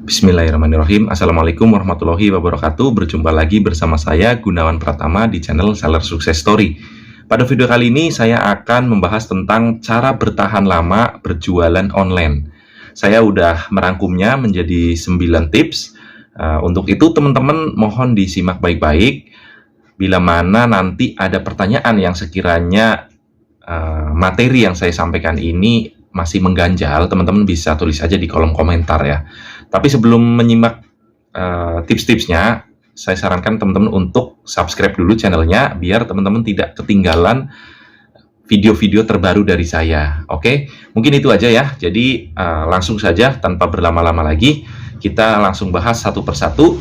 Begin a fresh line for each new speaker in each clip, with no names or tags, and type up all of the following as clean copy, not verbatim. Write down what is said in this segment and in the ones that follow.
Bismillahirrahmanirrahim. Assalamualaikum warahmatullahi wabarakatuh. Berjumpa lagi bersama saya Gunawan Pratama di channel Seller Success Story. Pada video kali ini saya akan membahas tentang cara bertahan lama berjualan online. Saya udah merangkumnya menjadi 9 tips. Untuk itu teman-teman mohon disimak baik-baik. Bila mana nanti ada pertanyaan yang sekiranya materi yang saya sampaikan ini masih mengganjal, teman-teman bisa tulis aja di kolom komentar ya. Tapi sebelum menyimak tips-tipsnya, saya sarankan teman-teman untuk subscribe dulu channelnya, biar teman-teman tidak ketinggalan video-video terbaru dari saya. Oke, mungkin itu aja ya. Jadi langsung saja tanpa berlama-lama lagi, kita langsung bahas satu persatu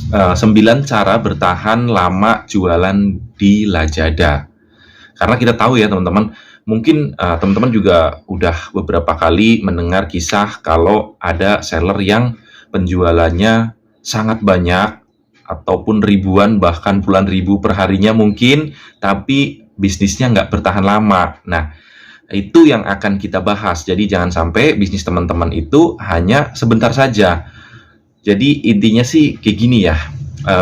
9 cara bertahan lama jualan di Lazada. Karena kita tahu ya teman-teman, mungkin teman-teman juga udah beberapa kali mendengar kisah kalau ada seller yang penjualannya sangat banyak ataupun ribuan bahkan puluhan ribu per harinya mungkin, tapi bisnisnya nggak bertahan lama. Nah, itu yang akan kita bahas. Jadi jangan sampai bisnis teman-teman itu hanya sebentar saja. Jadi intinya sih kayak gini ya.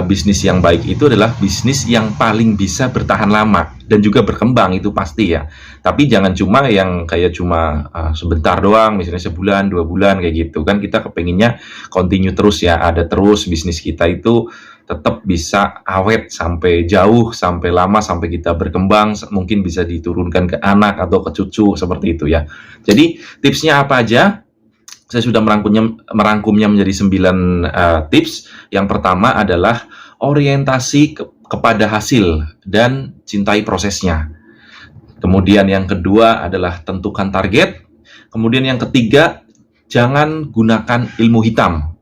Bisnis yang baik itu adalah bisnis yang paling bisa bertahan lama dan juga berkembang, itu pasti ya. Tapi jangan cuma yang kayak cuma sebentar doang, misalnya sebulan, 2 bulan kayak gitu kan. Kita kepenginnya continue terus ya, ada terus bisnis kita itu tetap bisa awet sampai jauh, sampai lama, sampai kita berkembang, mungkin bisa diturunkan ke anak atau ke cucu seperti itu ya. Jadi tipsnya apa aja? Saya sudah merangkumnya menjadi 9 tips. Yang pertama adalah orientasi kepada hasil dan cintai prosesnya. Kemudian yang kedua adalah tentukan target. Kemudian yang ketiga, jangan gunakan ilmu hitam.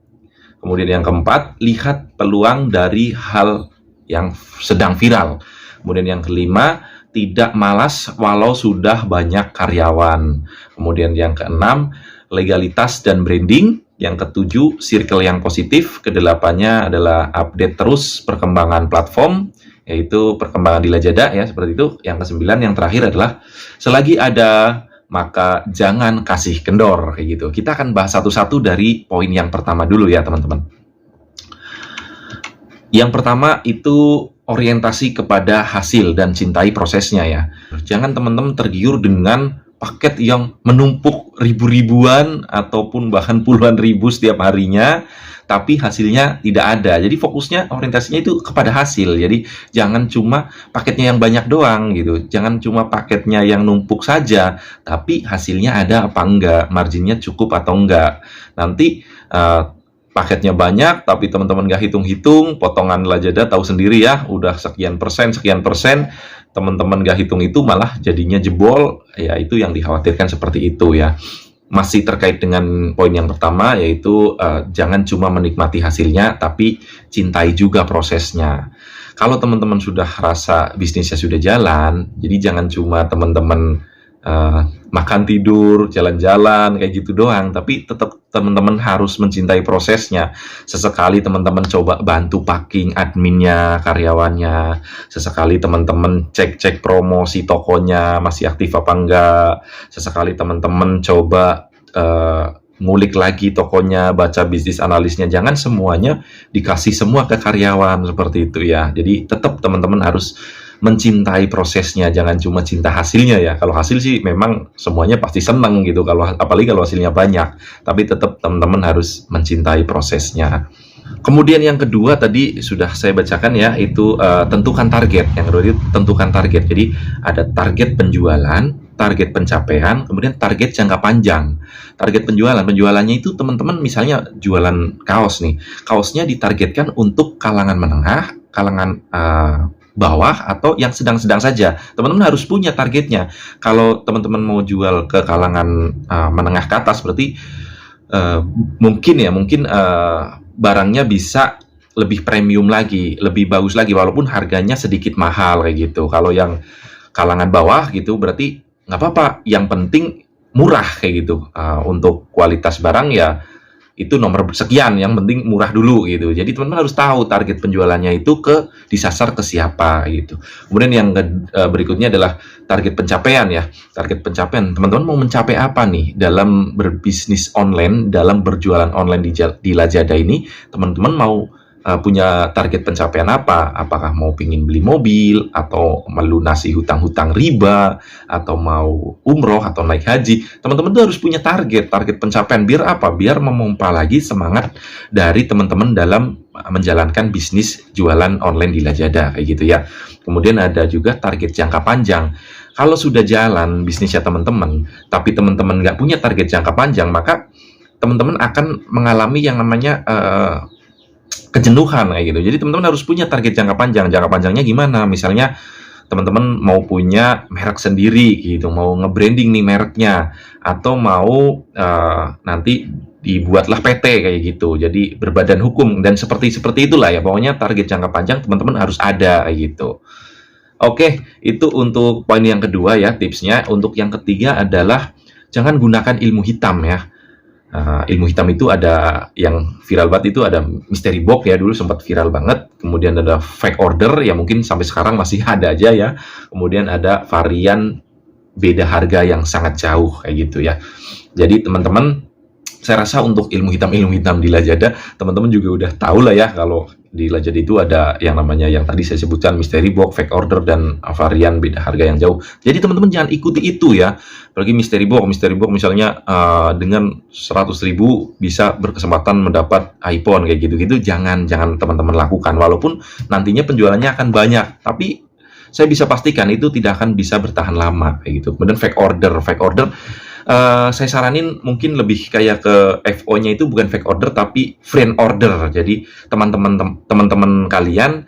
Kemudian yang keempat, lihat peluang dari hal yang sedang viral. Kemudian yang kelima, tidak malas walau sudah banyak karyawan. Kemudian yang keenam, legalitas dan branding. Yang ketujuh, circle yang positif. Kedelapannya adalah update terus perkembangan platform, yaitu perkembangan di Lazada ya, seperti itu. Yang kesembilan, yang terakhir adalah selagi ada maka jangan kasih kendor, kayak gitu. Kita akan bahas satu-satu dari poin yang pertama dulu ya teman-teman. Yang pertama itu orientasi kepada hasil dan cintai prosesnya ya. Jangan teman-teman tergiur dengan paket yang menumpuk ribu-ribuan ataupun bahkan puluhan ribu setiap harinya, tapi hasilnya tidak ada. Jadi fokusnya, orientasinya itu kepada hasil. Jadi jangan cuma paketnya yang banyak doang gitu. Jangan cuma paketnya yang numpuk saja, tapi hasilnya ada apa enggak, marginnya cukup atau enggak. Nanti paketnya banyak, tapi teman-teman nggak hitung-hitung, potongan Lazada tahu sendiri ya, udah sekian persen, teman-teman nggak hitung itu malah jadinya jebol, ya itu yang dikhawatirkan seperti itu ya. Masih terkait dengan poin yang pertama, yaitu jangan cuma menikmati hasilnya, tapi cintai juga prosesnya. Kalau teman-teman sudah rasa bisnisnya sudah jalan, jadi jangan cuma teman-teman makan tidur, jalan-jalan kayak gitu doang, tapi tetap teman-teman harus mencintai prosesnya. Sesekali teman-teman coba bantu packing adminnya, karyawannya. Sesekali teman-teman cek promosi tokonya masih aktif apa enggak. Sesekali teman-teman coba ngulik lagi tokonya, baca bisnis analisnya. Jangan semuanya dikasih semua ke karyawan seperti itu ya. Jadi tetap teman-teman harus mencintai prosesnya, jangan cuma cinta hasilnya ya. Kalau hasil sih memang semuanya pasti seneng gitu, kalau apalagi kalau hasilnya banyak, tapi tetap teman-teman harus mencintai prosesnya. Kemudian yang kedua tadi sudah saya bacakan ya, itu tentukan target. Yang kedua itu tentukan target. Jadi ada target penjualan, target pencapaian, kemudian target jangka panjang. Target penjualannya itu teman-teman misalnya jualan kaos nih, kaosnya ditargetkan untuk kalangan menengah, kalangan bawah, atau yang sedang-sedang saja. Teman-teman harus punya targetnya. Kalau teman-teman mau jual ke kalangan menengah ke atas, berarti mungkin barangnya bisa lebih premium lagi, lebih bagus lagi, walaupun harganya sedikit mahal kayak gitu. Kalau yang kalangan bawah gitu, berarti nggak apa-apa, yang penting murah kayak gitu. Untuk kualitas barang ya itu nomor sekian, yang penting murah dulu gitu. Jadi teman-teman harus tahu target penjualannya itu disasar ke siapa gitu. Kemudian yang berikutnya adalah target pencapaian ya. Target pencapaian, teman-teman mau mencapai apa nih dalam berbisnis online, dalam berjualan online di Lazada ini? Teman-teman mau punya target pencapaian apa? Apakah mau pingin beli mobil, atau melunasi hutang-hutang riba, atau mau umroh atau naik haji? Teman-teman tuh harus punya target pencapaian. Biar apa? Biar memompa lagi semangat dari teman-teman dalam menjalankan bisnis jualan online di Lazada kayak gitu ya. Kemudian ada juga target jangka panjang. Kalau sudah jalan bisnisnya teman-teman, tapi teman-teman nggak punya target jangka panjang, maka teman-teman akan mengalami yang namanya kejenuhan kayak gitu. Jadi teman-teman harus punya target jangka panjang. Jangka panjangnya gimana? Misalnya teman-teman mau punya merek sendiri gitu, mau nge-branding nih mereknya, atau mau nanti dibuatlah PT kayak gitu. Jadi berbadan hukum dan seperti itulah ya. Pokoknya target jangka panjang teman-teman harus ada kayak gitu. Oke, itu untuk poin yang kedua ya tipsnya. Untuk yang ketiga adalah jangan gunakan ilmu hitam ya. Ilmu hitam itu ada yang viral banget, itu ada mystery box ya, dulu sempat viral banget. Kemudian ada fake order yang mungkin sampai sekarang masih ada aja ya. Kemudian ada varian beda harga yang sangat jauh kayak gitu ya. Jadi teman-teman, saya rasa untuk ilmu hitam di Lazada, teman-teman juga udah tahu lah ya, kalau di Lazada itu ada yang namanya yang tadi saya sebutkan mystery box, fake order, dan varian beda harga yang jauh. Jadi teman-teman jangan ikuti itu ya. Apalagi mystery box misalnya dengan 100.000 bisa berkesempatan mendapat iPhone kayak gitu-gitu, jangan teman-teman lakukan. Walaupun nantinya penjualannya akan banyak, tapi saya bisa pastikan itu tidak akan bisa bertahan lama kayak gitu. Kemudian fake order, saya saranin mungkin lebih kayak ke FO-nya itu bukan fake order tapi friend order. Jadi teman-teman kalian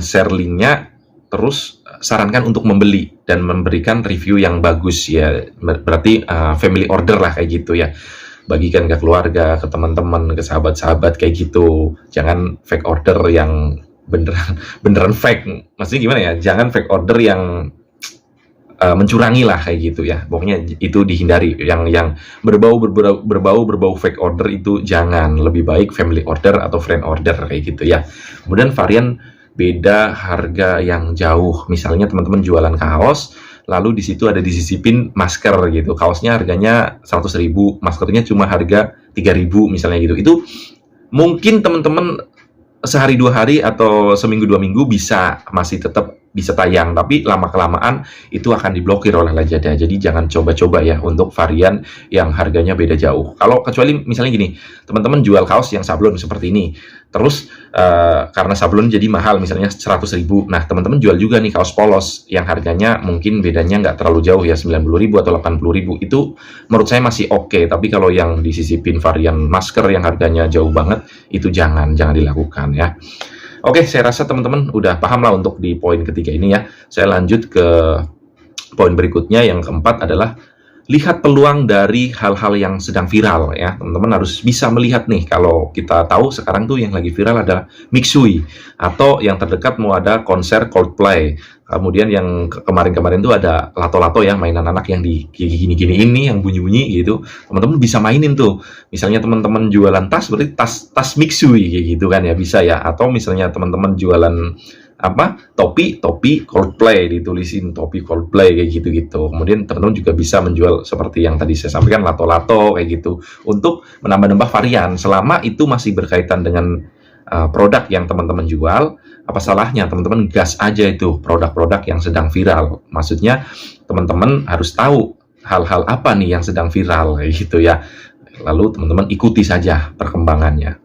share linknya, terus sarankan untuk membeli dan memberikan review yang bagus ya. Berarti family order lah kayak gitu ya. Bagikan ke keluarga, ke teman-teman, ke sahabat-sahabat kayak gitu. Jangan fake order yang beneran fake. Maksudnya gimana ya? Jangan fake order yang mencurangi lah kayak gitu ya. Pokoknya itu dihindari. Yang berbau fake order itu jangan. Lebih baik family order atau friend order kayak gitu ya. Kemudian varian beda harga yang jauh. Misalnya teman-teman jualan kaos, lalu di situ ada disisipin masker gitu. Kaosnya harganya 100.000, maskernya cuma harga 3.000 misalnya gitu. Itu mungkin teman-teman sehari 2 hari atau seminggu 2 minggu masih tetap bisa tayang, tapi lama-kelamaan itu akan diblokir oleh Lazada. Jadi jangan coba-coba ya untuk varian yang harganya beda jauh. Kalau kecuali misalnya gini, teman-teman jual kaos yang sablon seperti ini, terus karena sablon jadi mahal, misalnya 100.000. Nah, teman-teman jual juga nih kaos polos yang harganya mungkin bedanya nggak terlalu jauh ya, 90.000 atau 80.000. Itu menurut saya masih oke. Tapi kalau yang disisipin varian masker yang harganya jauh banget, itu jangan dilakukan ya. Oke, saya rasa teman-teman udah paham lah untuk di poin ketiga ini ya. Saya lanjut ke poin berikutnya, yang keempat adalah lihat peluang dari hal-hal yang sedang viral ya. Teman-teman harus bisa melihat nih, kalau kita tahu sekarang tuh yang lagi viral ada Mixui, atau yang terdekat mau ada konser Coldplay. Kemudian yang kemarin-kemarin tuh ada lato-lato ya, mainan anak yang di gini-gini ini, yang bunyi-bunyi gitu. Teman-teman bisa mainin tuh. Misalnya teman-teman jualan tas, berarti tas Mixui kayak gitu kan ya, bisa ya. Atau misalnya teman-teman jualan topi Coldplay, ditulisin topi Coldplay kayak gitu-gitu. Kemudian teman-teman juga bisa menjual seperti yang tadi saya sampaikan, lato-lato kayak gitu, untuk menambah-nambah varian. Selama itu masih berkaitan dengan produk yang teman-teman jual, apa salahnya teman-teman gas aja itu produk-produk yang sedang viral. Maksudnya teman-teman harus tahu hal-hal apa nih yang sedang viral kayak gitu ya. Lalu teman-teman ikuti saja perkembangannya.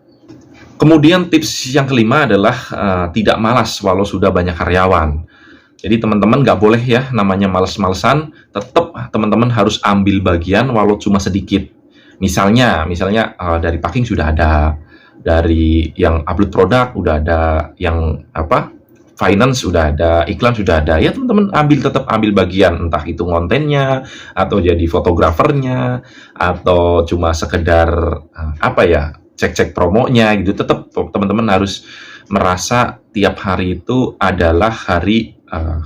Kemudian tips yang kelima adalah tidak malas walau sudah banyak karyawan. Jadi teman-teman nggak boleh ya namanya males-malesan, tetap teman-teman harus ambil bagian walau cuma sedikit. Misalnya dari packing sudah ada, dari yang upload produk udah ada, yang finance sudah ada, iklan sudah ada. Ya teman-teman tetap ambil bagian, entah itu kontennya, atau jadi fotografernya, atau cuma sekedar cek-cek promonya gitu. Tetap teman-teman harus merasa tiap hari itu adalah hari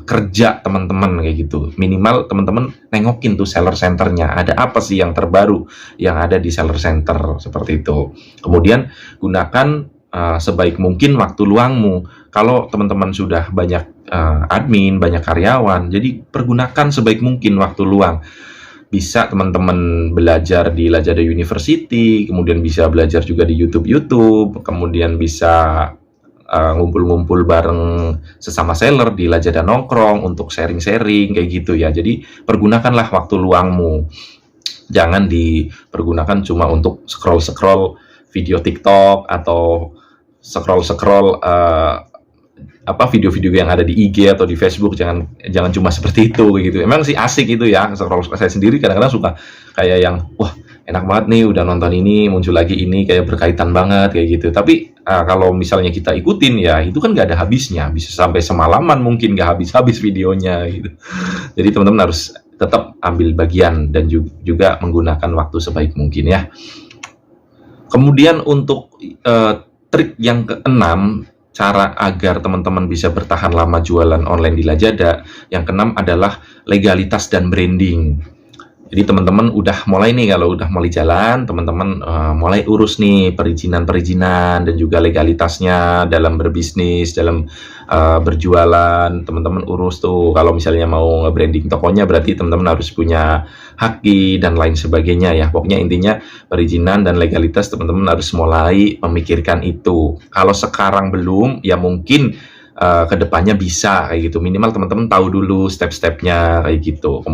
kerja teman-teman kayak gitu. Minimal teman-teman nengokin tuh seller centernya, ada apa sih yang terbaru yang ada di seller center seperti itu. Kemudian gunakan sebaik mungkin waktu luangmu. Kalau teman-teman sudah banyak admin, banyak karyawan, jadi pergunakan sebaik mungkin waktu luang. Bisa teman-teman belajar di Lazada University, kemudian bisa belajar juga di YouTube, kemudian bisa ngumpul-ngumpul bareng sesama seller di Lazada nongkrong untuk sharing-sharing kayak gitu ya. Jadi pergunakanlah waktu luangmu. Jangan dipergunakan cuma untuk scroll-scroll video TikTok atau scroll-scroll video-video yang ada di IG atau di Facebook. Jangan cuma seperti itu gitu. Emang sih asik itu ya, scroll. Saya sendiri kadang-kadang suka kayak yang wah enak banget nih udah nonton ini, muncul lagi ini, kayak berkaitan banget kayak gitu. Tapi kalau misalnya kita ikutin ya itu kan nggak ada habisnya, bisa sampai semalaman mungkin nggak habis-habis videonya gitu. Jadi teman-teman harus tetap ambil bagian dan juga menggunakan waktu sebaik mungkin ya. Kemudian untuk trik yang keenam, cara agar teman-teman bisa bertahan lama jualan online di Lazada, yang keenam adalah legalitas dan branding. Jadi teman-teman udah mulai nih, kalau udah mulai jalan, teman-teman mulai urus nih perizinan dan juga legalitasnya dalam berbisnis, dalam berjualan. Teman-teman urus tuh, kalau misalnya mau nge-branding tokonya berarti teman-teman harus punya haki dan lain sebagainya ya. Pokoknya intinya perizinan dan legalitas teman-teman harus mulai memikirkan itu. Kalau sekarang belum, ya mungkin kedepannya bisa kayak gitu. Minimal teman-teman tahu dulu step-stepnya kayak gitu.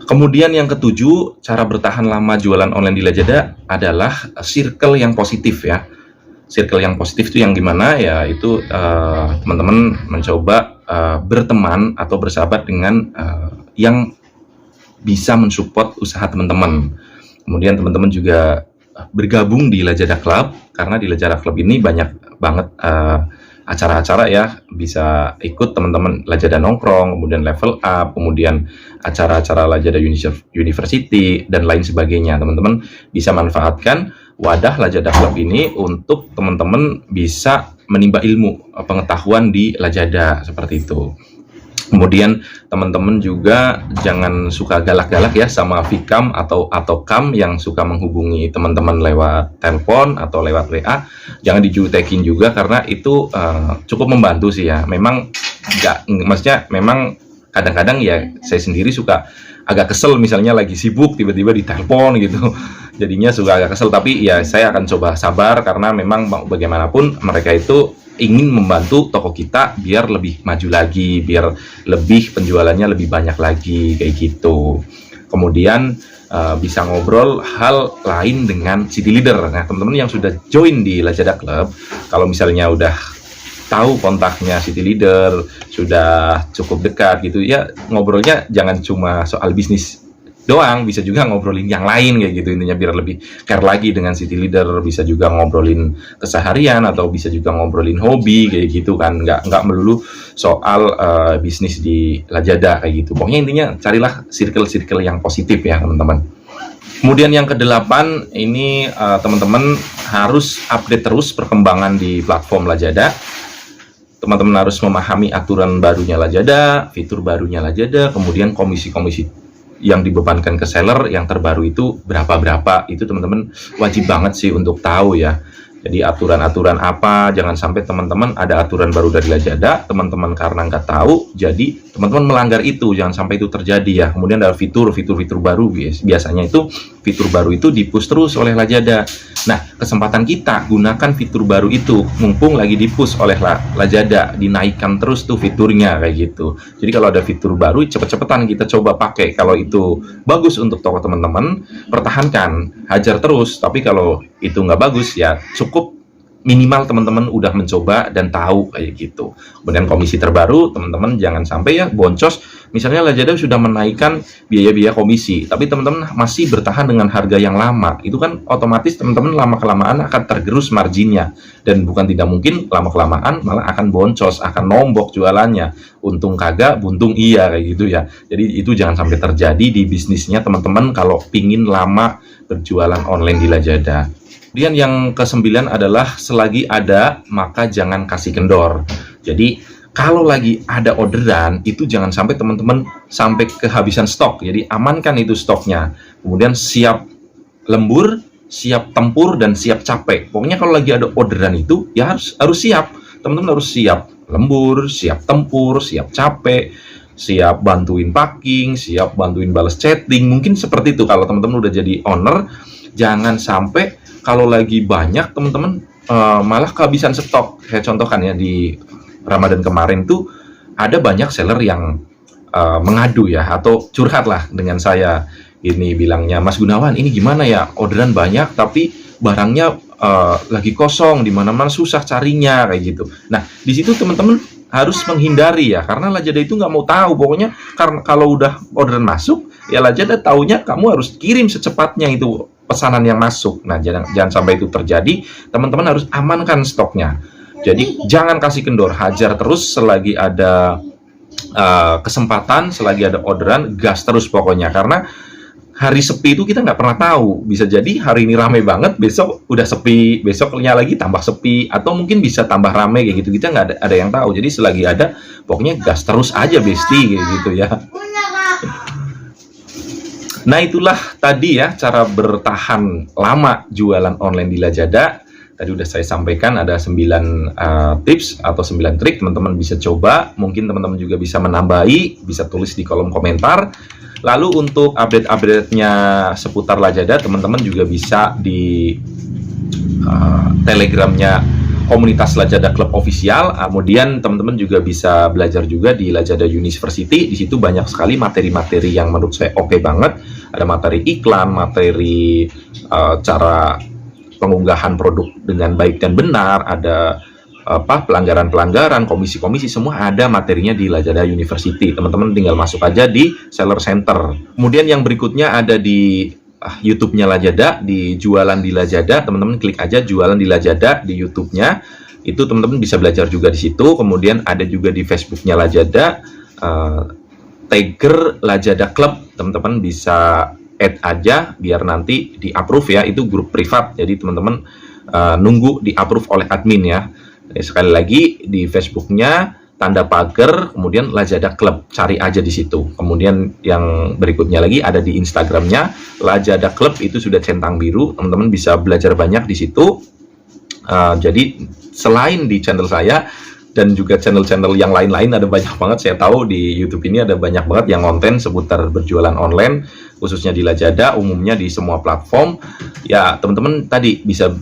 Kemudian yang ketujuh, cara bertahan lama jualan online di Lazada adalah circle yang positif ya. Circle yang positif itu yang gimana ya, itu teman-teman mencoba berteman atau bersahabat dengan yang bisa mensupport usaha teman-teman. Kemudian teman-teman juga bergabung di Lazada Club, karena di Lazada Club ini banyak banget acara-acara ya, bisa ikut teman-teman Lazada nongkrong, kemudian level up, kemudian acara-acara Lazada University dan lain sebagainya. Teman-teman bisa manfaatkan wadah Lazada Club ini untuk teman-teman bisa menimba ilmu, pengetahuan di Lazada seperti itu. Kemudian teman-teman juga jangan suka galak-galak ya sama Vcam atau Cam yang suka menghubungi teman-teman lewat telepon atau lewat WA. Jangan dijutekin juga, karena itu cukup membantu sih ya. Maksudnya memang kadang-kadang ya saya sendiri suka agak kesel, misalnya lagi sibuk tiba-tiba ditelepon gitu. Jadinya suka agak kesel, tapi ya saya akan coba sabar, karena memang bagaimanapun mereka itu ingin membantu toko kita biar lebih maju lagi, biar lebih penjualannya lebih banyak lagi kayak gitu. Kemudian bisa ngobrol hal lain dengan city leader. Nah, teman-teman yang sudah join di Lazada Club, kalau misalnya udah tahu kontaknya city leader, sudah cukup dekat gitu ya, ngobrolnya jangan cuma soal bisnis doang, bisa juga ngobrolin yang lain kayak gitu. Intinya biar lebih care lagi dengan city leader, bisa juga ngobrolin keseharian atau bisa juga ngobrolin hobi kayak gitu kan, nggak melulu soal bisnis di Lazada kayak gitu. Pokoknya intinya carilah circle-circle yang positif ya teman-teman. Kemudian yang kedelapan ini, teman-teman harus update terus perkembangan di platform Lazada. Teman-teman harus memahami aturan barunya Lazada, fitur barunya Lazada, kemudian komisi-komisi yang dibebankan ke seller yang terbaru itu berapa, itu teman-teman wajib banget sih untuk tahu ya. Jadi aturan-aturan apa, jangan sampai teman-teman ada aturan baru dari Lazada, teman-teman karena nggak tahu, jadi teman-teman melanggar itu, jangan sampai itu terjadi ya. Kemudian ada fitur baru, biasanya itu fitur baru itu di-push terus oleh Lazada. Nah, kesempatan kita gunakan fitur baru itu, mumpung lagi di-push oleh Lazada, dinaikkan terus tuh fiturnya kayak gitu. Jadi kalau ada fitur baru, cepet-cepetan kita coba pakai. Kalau itu bagus untuk toko teman-teman, pertahankan, hajar terus. Tapi kalau itu nggak bagus ya cukup minimal teman-teman udah mencoba dan tahu kayak gitu. Kemudian komisi terbaru, teman-teman jangan sampai ya boncos. Misalnya Lazada sudah menaikkan biaya-biaya komisi, tapi teman-teman masih bertahan dengan harga yang lama. Itu kan otomatis teman-teman lama-kelamaan akan tergerus marginnya. Dan bukan tidak mungkin lama-kelamaan malah akan boncos, akan nombok jualannya. Untung kagak, buntung iya kayak gitu ya. Jadi itu jangan sampai terjadi di bisnisnya teman-teman kalau pingin lama berjualan online di Lazada. Kemudian yang ke-9 adalah selagi ada maka jangan kasih kendor. Jadi kalau lagi ada orderan itu jangan sampai teman-teman sampai kehabisan stok. Jadi amankan itu stoknya. Kemudian siap lembur, siap tempur, dan siap capek. Pokoknya kalau lagi ada orderan itu ya harus siap. Teman-teman harus siap lembur, siap tempur, siap capek, siap bantuin packing, siap bantuin balas chatting. Mungkin seperti itu kalau teman-teman udah jadi owner. Jangan sampai kalau lagi banyak teman-teman malah kehabisan stok. Saya contohkan ya, di Ramadan kemarin tuh ada banyak seller yang mengadu ya, atau curhat lah dengan saya. Ini bilangnya, Mas Gunawan, ini gimana ya, orderan banyak tapi barangnya lagi kosong, di mana-mana susah carinya, kayak gitu. Nah, di situ teman-teman harus menghindari ya, karena Lazada itu nggak mau tahu. Pokoknya karena kalau udah orderan masuk, ya Lazada taunya kamu harus kirim secepatnya itu pesanan yang masuk. Nah, jangan sampai itu terjadi. Teman-teman harus amankan stoknya. Jadi jangan kasih kendor, hajar terus selagi ada kesempatan, selagi ada orderan, gas terus pokoknya. Karena hari sepi itu kita nggak pernah tahu. Bisa jadi hari ini ramai banget, besok udah sepi, besoknya lagi tambah sepi, atau mungkin bisa tambah ramai kayak gitu. Kita nggak ada yang tahu. Jadi selagi ada, pokoknya gas terus aja besti kayak gitu ya. Nah, itulah tadi ya cara bertahan lama jualan online di Lazada. Tadi udah saya sampaikan ada 9 tips atau 9 trik, teman-teman bisa coba. Mungkin teman-teman juga bisa menambahi, bisa tulis di kolom komentar. Lalu untuk update-update-nya seputar Lazada, teman-teman juga bisa di Telegramnya komunitas Lazada Club Official. Kemudian teman-teman juga bisa belajar juga di Lazada University. Di situ banyak sekali materi-materi yang menurut saya oke banget. Ada materi iklan, materi cara pengunggahan produk dengan baik dan benar, ada pelanggaran-pelanggaran, komisi-komisi, semua ada materinya di Lazada University. Teman-teman tinggal masuk aja di Seller Center. Kemudian yang berikutnya ada di YouTube-nya Lazada, di Jualan di Lazada. Teman-teman klik aja Jualan di Lazada di YouTube-nya. Itu teman-teman bisa belajar juga di situ. Kemudian ada juga di Facebook-nya Lazada, Tagger Lazada Club. Teman-teman bisa add aja biar nanti di approve ya. Itu grup privat, jadi teman-teman nunggu di approve oleh admin ya. Sekali lagi di Facebooknya tanda pagar, kemudian Lazada Club, cari aja di situ. Kemudian yang berikutnya lagi ada di Instagramnya Lazada Club, itu sudah centang biru. Teman-teman bisa belajar banyak di situ. Jadi selain di channel saya dan juga channel-channel yang lain-lain, ada banyak banget. Saya tahu di YouTube ini ada banyak banget yang konten seputar berjualan online, khususnya di Lazada, umumnya di semua platform. Ya, teman-teman tadi bisa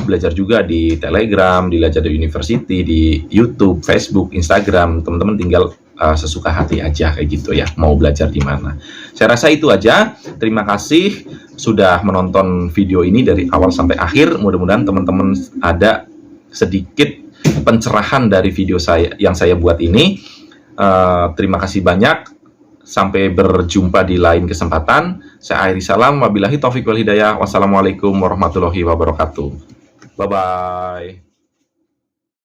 belajar juga di Telegram, di Lazada University, di YouTube, Facebook, Instagram. Teman-teman tinggal sesuka hati aja kayak gitu ya, mau belajar di mana. Saya rasa itu aja. Terima kasih sudah menonton video ini dari awal sampai akhir. Mudah-mudahan teman-teman ada sedikit pencerahan dari video yang saya buat ini. Terima kasih banyak. Sampai berjumpa di lain kesempatan. Saya akhiri salam. Wabillahi taufiq wal hidayah. Wassalamualaikum warahmatullahi wabarakatuh. Bye-bye.